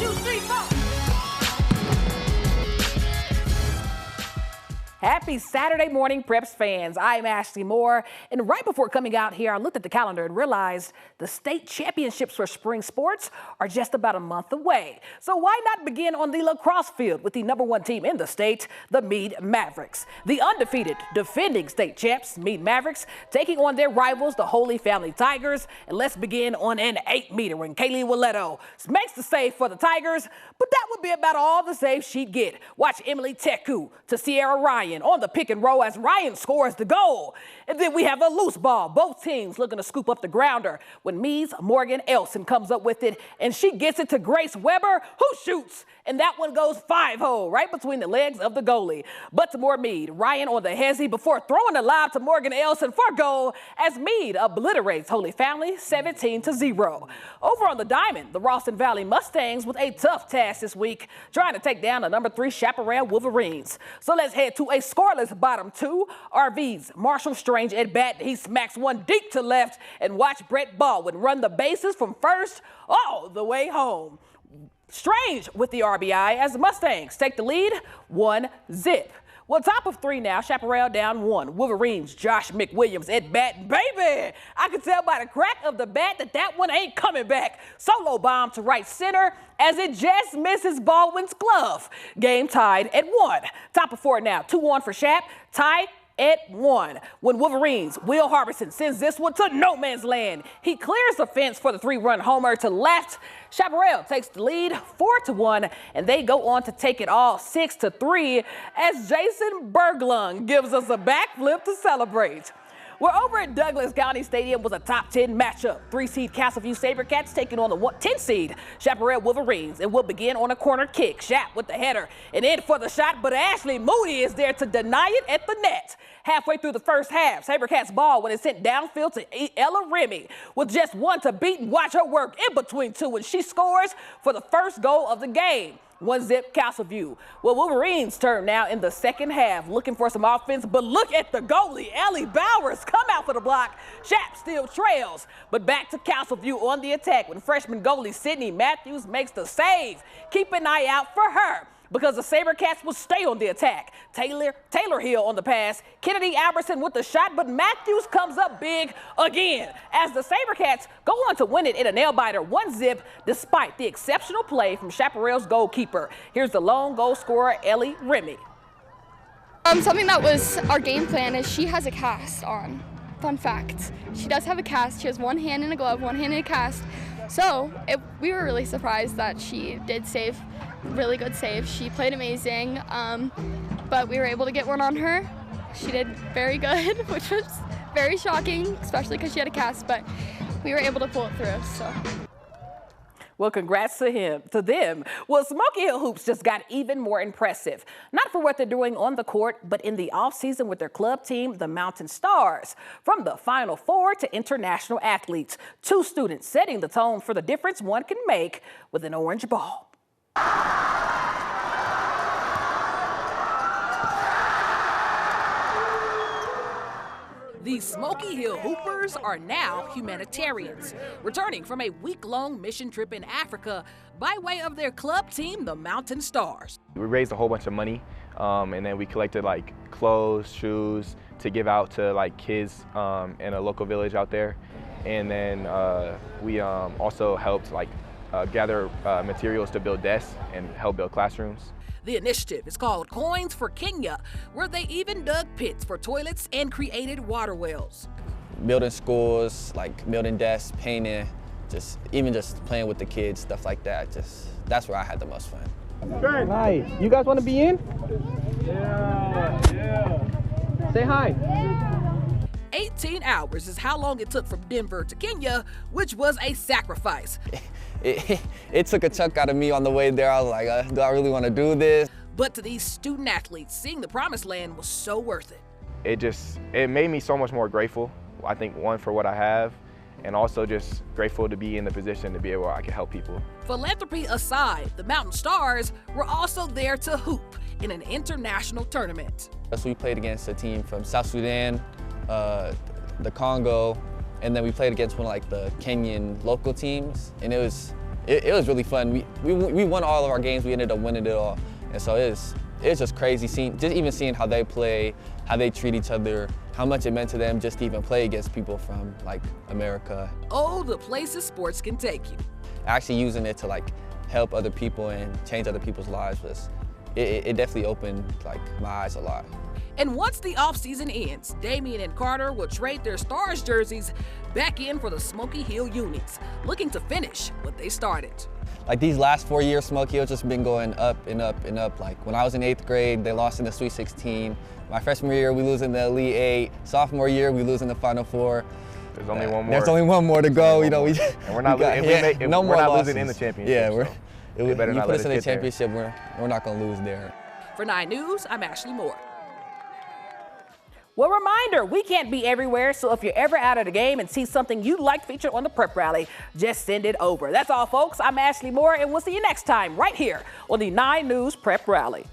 4. Happy Saturday morning, Preps fans. I'm Ashley Moore, and right before coming out here, I looked at the calendar and realized the state championships for spring sports are just about a month away. So why not begin on the lacrosse field with the #1 team in the state, the Meade Mavericks. The undefeated defending state champs, Meade Mavericks, taking on their rivals, the Holy Family Tigers. And let's begin on an 8-meter when Kaylee Walletto makes the save for the Tigers, but that would be about all the saves she'd get. Watch Emily Teku to Sierra Ryan on the pick and roll as Ryan scores the goal. And then we have a loose ball. Both teams looking to scoop up the grounder when Meade's Morgan Elson comes up with it, and she gets it to Grace Weber, who shoots. And that one goes 5-hole right between the legs of the goalie. But to more Meade, Ryan on the hezzy before throwing the lob to Morgan Elson for goal as Meade obliterates Holy Family 17-0. Over on the diamond, the Ralston Valley Mustangs with a tough task this week, trying to take down the #3 Chaparral Wolverines. So let's head to a scoreless bottom 2. RV's Marshall Strange at bat. He smacks one deep to left, and watch Brett Baldwin run the bases from first all the way home. Strange with the RBI as the Mustangs take the lead 1-0. Well, top of 3 now, Chaparral down 1. Wolverines, Josh McWilliams at bat. Baby, I can tell by the crack of the bat that one ain't coming back. Solo bomb to right center as it just misses Baldwin's glove. Game tied at 1. Top of 4 now, 2-1 for Chap, tied at 1. When Wolverines, Will Harbison sends this one to no man's land. He clears the fence for the 3-run homer to left. Chaparral takes the lead 4-1, and they go on to take it all 6-3 as Jason Berglund gives us a backflip to celebrate. We're over at Douglas County Stadium was a top 10 matchup. 3-seed Castleview SaberCats taking on the 10-seed Chaparral Wolverines, and will begin on a corner kick. Shap with the header and in for the shot, but Ashley Moody is there to deny it at the net. Halfway through the first half, SaberCats ball when it's sent downfield to Ella Remy with just 1 to beat, and watch her work in between 2, and she scores for the first goal of the game. 1-0 Castleview. Well, Wolverines turn now in the second half, looking for some offense, but look at the goalie, Ellie Bowers, come out for the block. Chap still trails, but back to Castleview on the attack when freshman goalie Sydney Matthews makes the save. Keep an eye out for her, because the SaberCats will stay on the attack. Taylor Hill on the pass, Kennedy Albertson with the shot, but Matthews comes up big again as the SaberCats go on to win it in a nail-biter 1-0 despite the exceptional play from Chaparral's goalkeeper. Here's the lone goal scorer, Ellie Remy. Something that was our game plan is she has a cast on. Fun fact, she does have a cast. She has one hand in a glove, one hand in a cast. So we were really surprised that she did save, really good save. She played amazing, but we were able to get one on her. She did very good, which was very shocking, especially because she had a cast, but we were able to pull it through. So. Well, congrats to them. Well, Smoky Hill Hoops just got even more impressive. Not for what they're doing on the court, but in the offseason with their club team, the Mountain Stars. From the Final Four to international athletes, 2 students setting the tone for the difference one can make with an orange ball. The Smoky Hill Hoopers are now humanitarians, returning from a week-long mission trip in Africa by way of their club team, the Mountain Stars. We raised a whole bunch of money, and then we collected like clothes, shoes to give out to like kids in a local village out there. And then we also helped like gather materials to build desks and help build classrooms. The initiative is called Coins for Kenya, where they even dug pits for toilets and created water wells. Building schools, like building desks, painting, even just playing with the kids, stuff like that. That's where I had the most fun. Hi, you guys want to be in? Yeah. Say hi. 18 hours is how long it took from Denver to Kenya, which was a sacrifice. It took a chunk out of me on the way there. I was like, do I really want to do this? But to these student athletes, seeing the promised land was so worth it. It made me so much more grateful. I think, one, for what I have, and also just grateful to be in the position to be able I can help people. Philanthropy aside, the Mountain Stars were also there to hoop in an international tournament. So we played against a team from South Sudan, the Congo, and then we played against one of like the Kenyan local teams, and it was it was really fun. We won all of our games. We ended up winning it all. And so it's just crazy seeing how they play, how they treat each other, how much it meant to them just to even play against people from like America. Oh, the places sports can take you. Actually using it to like help other people and change other people's lives it definitely opened like my eyes a lot. And once the offseason ends, Damian and Carter will trade their Stars jerseys back in for the Smoky Hill Unis, looking to finish what they started. Like these last 4 years, Smoky Hill just been going up and up and up. Like when I was in 8th grade, they lost in the Sweet 16. My freshman year, we lose in the Elite 8. Sophomore year, we lose in the Final 4. There's only one more. There's only one more to go. You know, and we're not losing. No more we're not losses. losing in the championship. Yeah, so they better you not put let us in the get there. championship, we're not gonna lose there. For 9 News, I'm Ashley Moore. Well, reminder, we can't be everywhere, so if you're ever out of the game and see something you'd like featured on the Prep Rally, just send it over. That's all, folks. I'm Ashley Moore, and we'll see you next time right here on the 9 News Prep Rally.